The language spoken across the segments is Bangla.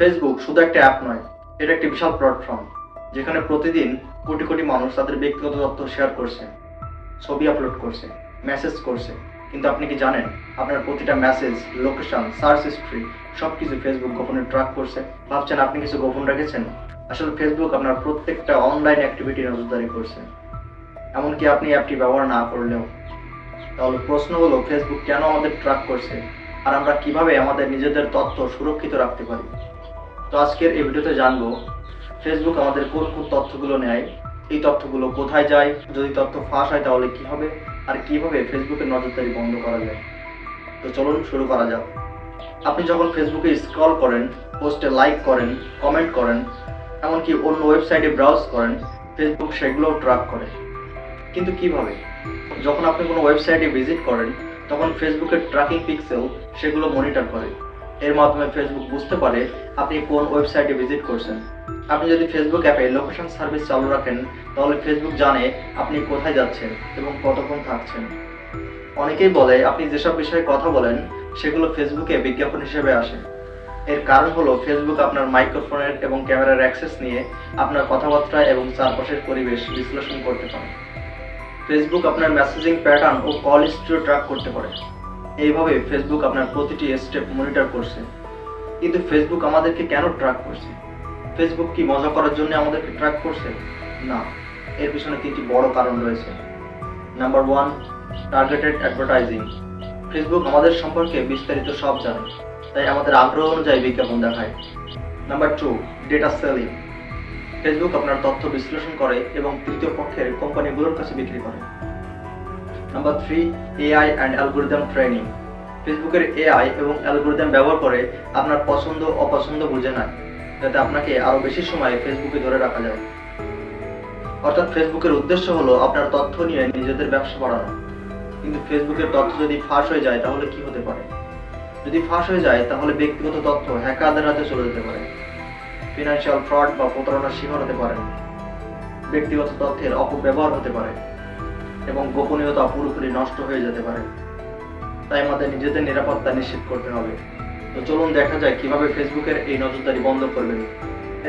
ফেসবুক শুধু একটা অ্যাপ নয়, এটা একটি বিশাল প্ল্যাটফর্ম যেখানে প্রতিদিন কোটি কোটি মানুষ তাদের ব্যক্তিগত তথ্য শেয়ার করছে, ছবি আপলোড করছে, মেসেজ করছে। কিন্তু আপনি কি জানেন আপনার প্রতিটা মেসেজ, লোকেশন, সার্চ হিস্ট্রি সবকিছু ফেসবুক গোপনে ট্র্যাক করছে? ভাবছেন আপনি কিছু গোপন রেখেছেন? আসলে ফেসবুক আপনার প্রত্যেকটা অনলাইন অ্যাক্টিভিটি নজরদারি করছে, এমনকি আপনি অ্যাপটি ব্যবহার না করলেও। তাহলে প্রশ্ন হলো, ফেসবুক কেন আমাদের ট্র্যাক করছে আর আমরা কিভাবে আমাদের নিজেদের তথ্য সুরক্ষিত রাখতে পারি? তো আজকের এই ভিডিওতে জানবো ফেসবুক আমাদের কোন কোন তথ্যগুলো নেয়, এই তথ্যগুলো কোথায় যায়, যদি তথ্য ফাঁস হয় তাহলে কি হবে, আর কিভাবে ফেসবুকের নজরদারি বন্ধ করা যায়। তো চলুন শুরু করা যাক। আপনি যখন ফেসবুকে স্ক্রল করেন, পোস্টে লাইক করেন, কমেন্ট করেন, এমনকি অন্য ওয়েবসাইটে ব্রাউজ করেন, ফেসবুক সেগুলোও ট্র্যাক করে। কিন্তু কিভাবে? যখন আপনি কোনো ওয়েবসাইটে ভিজিট করেন, তখন ফেসবুকের ট্র্যাকিং পিক্সেল সেগুলো মনিটর করে। এর মাধ্যমে ফেসবুক বুঝতে পারে আপনি কোন ওয়েবসাইটে ভিজিট করছেন। আপনি যদি ফেসবুক অ্যাপে লোকেশন সার্ভিস চালু রাখেন, তাহলে ফেসবুক জানে আপনি কোথায় যাচ্ছেন এবং কতক্ষণ থাকছেন। অনেকেই বলে আপনি যেসব বিষয়ে কথা বলেন সেগুলো ফেসবুকে বিজ্ঞাপন হিসেবে আসে। এর কারণ হলো ফেসবুক আপনার মাইক্রোফোনের এবং ক্যামেরার অ্যাক্সেস নিয়ে আপনার কথাবার্তা এবং চারপাশের পরিবেশ বিশ্লেষণ করতে পারে। ফেসবুক আপনার মেসেজিং প্যাটার্ন ও কল হিস্ট্রি ট্র্যাক করতে পারে। এইভাবে ফেসবুক আপনার প্রতিটি স্টেপ মনিটর করছে। কিন্তু ফেসবুক আমাদেরকে কেন ট্র্যাক করছে? ফেসবুক কি মজা করার জন্য আমাদেরকে ট্র্যাক করছে? না, এর পিছনে তিনটি বড় কারণ রয়েছে। Number 1, targeted advertising. ফেসবুক আমাদের সম্পর্কে বিস্তারিত সব জানে, তাই আমাদের আগ্রহ অনুযায়ী বিজ্ঞাপন দেখায়। Number 2, data selling. ফেসবুক আপনার তথ্য বিশ্লেষণ করে এবং তৃতীয় পক্ষের কোম্পানিগুলোর কাছে বিক্রি করে। Number 3, AI and algorithm training. ফেসবুকের এআই এবং অ্যালগরিদম ব্যবহার করে আপনার পছন্দ অপছন্দ বুঝে নেয়, যাতে আপনাকে আরো বেশি সময় ফেসবুকে ধরে রাখা যায়। অর্থাৎ ফেসবুকের উদ্দেশ্য হলো আপনার তথ্য নিয়ে নিজেদের ব্যবসা বাড়ানো। কিন্তু ফেসবুকের তথ্য যদি ফাঁস হয়ে যায় তাহলে কি হতে পারে? যদি ফাঁস হয়ে যায় তাহলে ব্যক্তিগত তথ্য হ্যাকারদের হাতে চলে যেতে পারে, ফিনান্সিয়াল ফ্রড বা প্রতারণার শিকার হতে পারে, ব্যক্তিগত তথ্যের অপব্যবহার হতে পারে এবং গোপনীয়তা পুরোপুরি নষ্ট হয়ে যেতে পারে। তাই আমাদের নিজেদের নিরাপত্তা নিশ্চিত করতে হবে। তো চলুন দেখা যায় কিভাবে ফেসবুকের এই নজরদারি বন্ধ করবেন।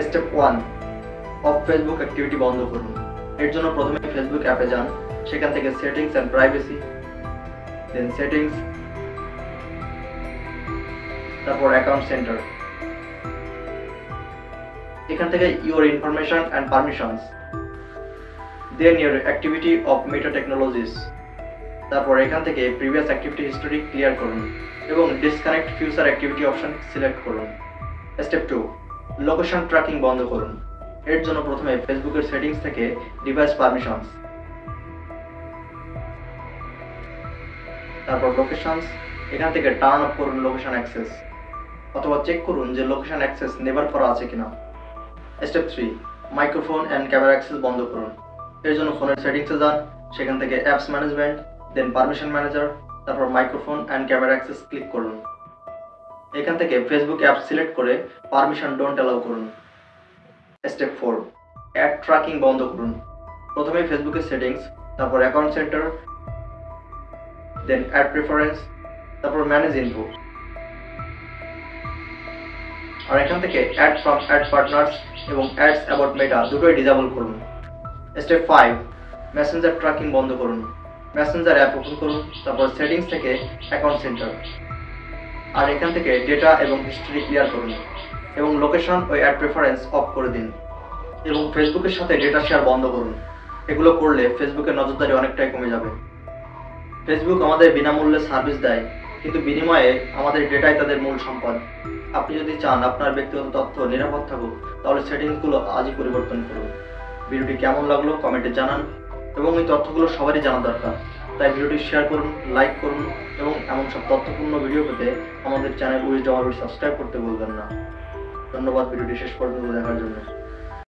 স্টেপ 1, অফ ফেসবুক অ্যাক্টিভিটি বন্ধ করুন। এর জন্য প্রথমে ফেসবুক অ্যাপে যান, সেখান থেকে settings and privacy, then settings, তারপর অ্যাকাউন্ট সেন্টার। এখান থেকে your information and permissions, then your activity of Meta technologies. তারপর এখান থেকে প্রিভিয়াস অ্যাক্টিভিটি হিস্টোরি ক্লিয়ার করুন এবং disconnect future activity option select করুন। স্টেপ 2, লোকেশন ট্র্যাকিং বন্ধ করুন। এর জন্য প্রথমে ফেসবুকের সেটিংস থেকে ডিভাইস পারমিশনস, তারপর লোকেশনস, এখান থেকে টার্ন অফ করুন লোকেশন অ্যাক্সেস, অথবা চেক করুন যে লোকেশন অ্যাক্সেস নেভার করা আছে কিনা। Step 3, microphone and camera access বন্ধ করুন। এর জন্য ফোনের সেটিংসে যান, সেখান থেকে অ্যাপস ম্যানেজমেন্ট, দেন পারমিশন ম্যানেজার, তারপর microphone and camera access click করুন। এখান থেকে ফেসবুক অ্যাপ সিলেক্ট করে পারমিশন ডোন্ট অ্যালাউ করুন। স্টেপ 4, অ্যাড ট্র্যাকিং বন্ধ করুন। প্রথমে ফেসবুকের সেটিংস, তারপর অ্যাকাউন্ট সেন্টার, দেন অ্যাড প্রেফারেন্স, তারপর ম্যানেজ ইনফো। আর এখান থেকে অ্যাড ফ্রম অ্যাড পার্টনার্স এবং অ্যাডস অ্যাবাউট মেটা দুটোই ডিসেবল করুন। স্টেপ 5, মেসেঞ্জার ট্র্যাকিং বন্ধ করুন। মেসেঞ্জার অ্যাপ ওপেন করুন, তারপর সেটিংস থেকে অ্যাকাউন্ট সেন্টার, আর এখান থেকে ডেটা এবং হিস্ট্রি ক্লিয়ার করুন এবং লোকেশন ও অ্যাড প্রেফারেন্স অফ করে দিন এবং ফেসবুকের সাথে ডেটা শেয়ার বন্ধ করুন। এগুলো করলে ফেসবুকের নজরদারি অনেকটাই কমে যাবে। ফেসবুক আমাদের বিনামূল্যে সার্ভিস দেয়, কিন্তু বিনিময়ে আমাদের ডেটাই তাদের মূল সম্পদ। আপনি যদি চান আপনার ব্যক্তিগত তথ্য নিরাপদ থাকুক, তাহলে সেটিংসগুলো আজই পরিবর্তন করুন। ভিডিওটি কেমন লাগলো কমেন্টে জানান এবং এই তথ্যগুলো সবারই জানা দরকার। তাই ভিডিওটি শেয়ার করুন, লাইক করুন এবং এমন সব তথ্যপূর্ণ ভিডিও পেতে আমাদের চ্যানেল উইজডম সাবস্ক্রাইব করতে ভুলবেন না। ধন্যবাদ ভিডিওটি শেষ পর্যন্ত দেখার জন্য।